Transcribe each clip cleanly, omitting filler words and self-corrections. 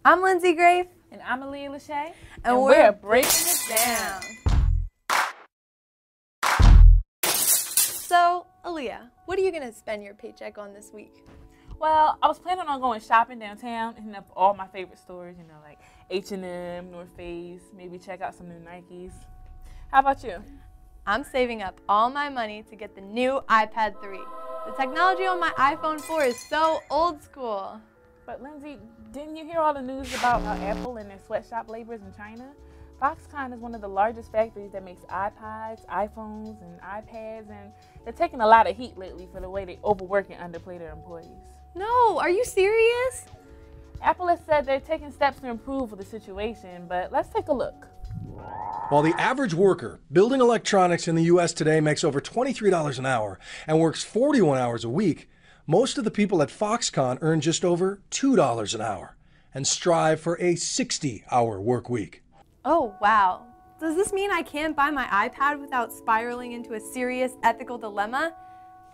I'm Lynsey Grafe. And I'm Aliyah. And we're breaking it down. So, Aliyah, what are you going to spend your paycheck on this week? Well, I was planning on going shopping downtown and hitting up all my favorite stores, you know, like H&M, North Face, maybe check out some new Nikes. How about you? I'm saving up all my money to get the new iPad 3. The technology on my iPhone 4 is so old school. But Lynsey, didn't you hear all the news about Apple and their sweatshop laborers in China? Foxconn is one of the largest factories that makes iPods, iPhones, and iPads, and they're taking a lot of heat lately for the way they overwork and underpay their employees. No, are you serious? Apple has said they're taking steps to improve the situation, but let's take a look. While the average worker building electronics in the U.S. today makes over $23 an hour and works 41 hours a week, most of the people at Foxconn earn just over $2 an hour and strive for a 60-hour work week. Oh, wow. Does this mean I can't buy my iPad without spiraling into a serious ethical dilemma?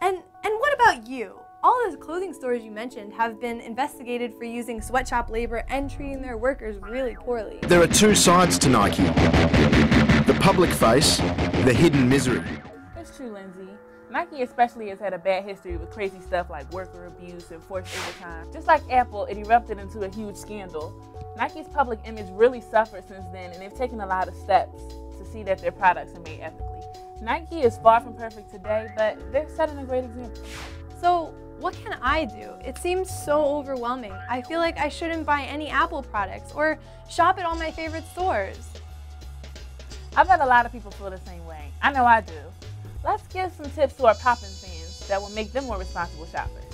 And what about you? All those clothing stores you mentioned have been investigated for using sweatshop labor and treating their workers really poorly. There are two sides to Nike. The public face, the hidden misery. It's true, Lynsey. Nike especially has had a bad history with crazy stuff like worker abuse and forced overtime. Just like Apple, it erupted into a huge scandal. Nike's public image really suffered since then, and they've taken a lot of steps to see that their products are made ethically. Nike is far from perfect today, but they're setting a great example. So, what can I do? It seems so overwhelming. I feel like I shouldn't buy any Apple products or shop at all my favorite stores. I bet a lot of people feel the same way. I know I do. Let's give some tips to our Poppin' fans that will make them more responsible shoppers.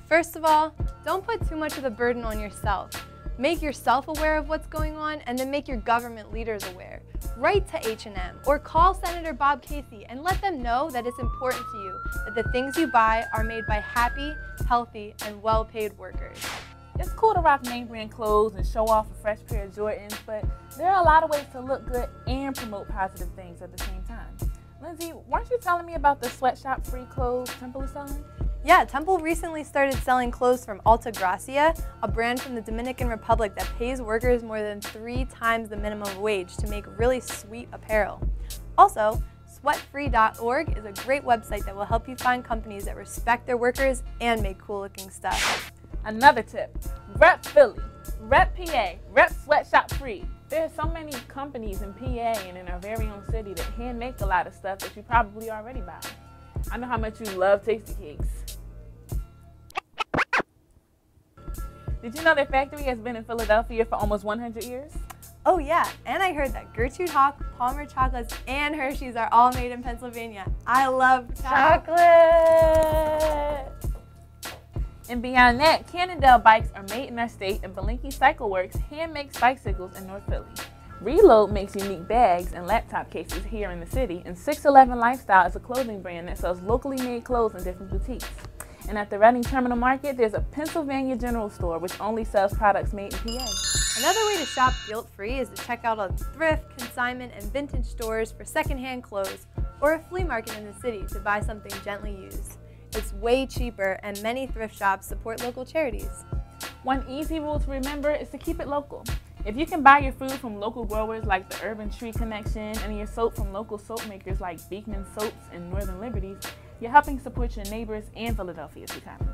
First of all, don't put too much of the burden on yourself. Make yourself aware of what's going on and then make your government leaders aware. Write to H&M or call Senator Bob Casey and let them know that it's important to you that the things you buy are made by happy, healthy, and well-paid workers. It's cool to rock name brand clothes and show off a fresh pair of Jordans, but there are a lot of ways to look good and promote positive things at the same time. Lynsey, weren't you telling me about the sweatshop free clothes Temple is selling? Yeah, Temple recently started selling clothes from Alta Gracia, a brand from the Dominican Republic that pays workers more than 3 times the minimum wage to make really sweet apparel. Also, sweatfree.org is a great website that will help you find companies that respect their workers and make cool looking stuff. Another tip, rep Philly, rep PA, rep Sweatshop Free. There are so many companies in PA and in our very own city that hand make a lot of stuff that you probably already buy. I know how much you love Tasty Cakes. Did you know their factory has been in Philadelphia for almost 100 years? Oh yeah, and I heard that Gertrude Hawk, Palmer Chocolates, and Hershey's are all made in Pennsylvania. I love chocolate! And beyond that, Cannondale bikes are made in our state, and Belinky Cycle Works hand makes bicycles in North Philly. Reload makes unique bags and laptop cases here in the city, and 611 Lifestyle is a clothing brand that sells locally made clothes in different boutiques. And at the Reading Terminal Market, there's a Pennsylvania General Store which only sells products made in PA. Another way to shop guilt-free is to check out a thrift, consignment, and vintage stores for secondhand clothes, or a flea market in the city to buy something gently used. It's way cheaper, and many thrift shops support local charities. One easy rule to remember is to keep it local. If you can buy your food from local growers like the Urban Tree Connection and your soap from local soap makers like Beekman Soaps and Northern Liberties, you're helping support your neighbors and Philadelphia's economy.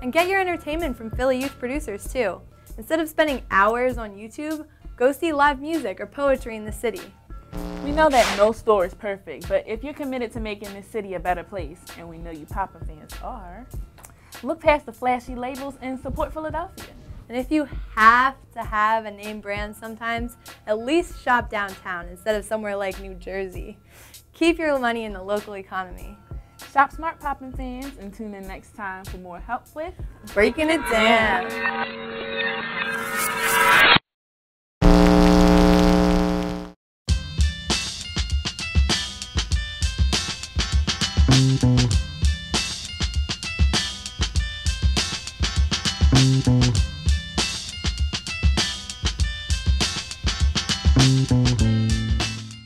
And get your entertainment from Philly youth producers too. Instead of spending hours on YouTube, go see live music or poetry in the city. We know that no store is perfect, but if you're committed to making this city a better place, and we know you Papa fans are, look past the flashy labels and support Philadelphia. And if you have to have a name brand sometimes, at least shop downtown instead of somewhere like New Jersey. Keep your money in the local economy. Shop smart, Poppin' fans, and tune in next time for more help with Breaking It Down.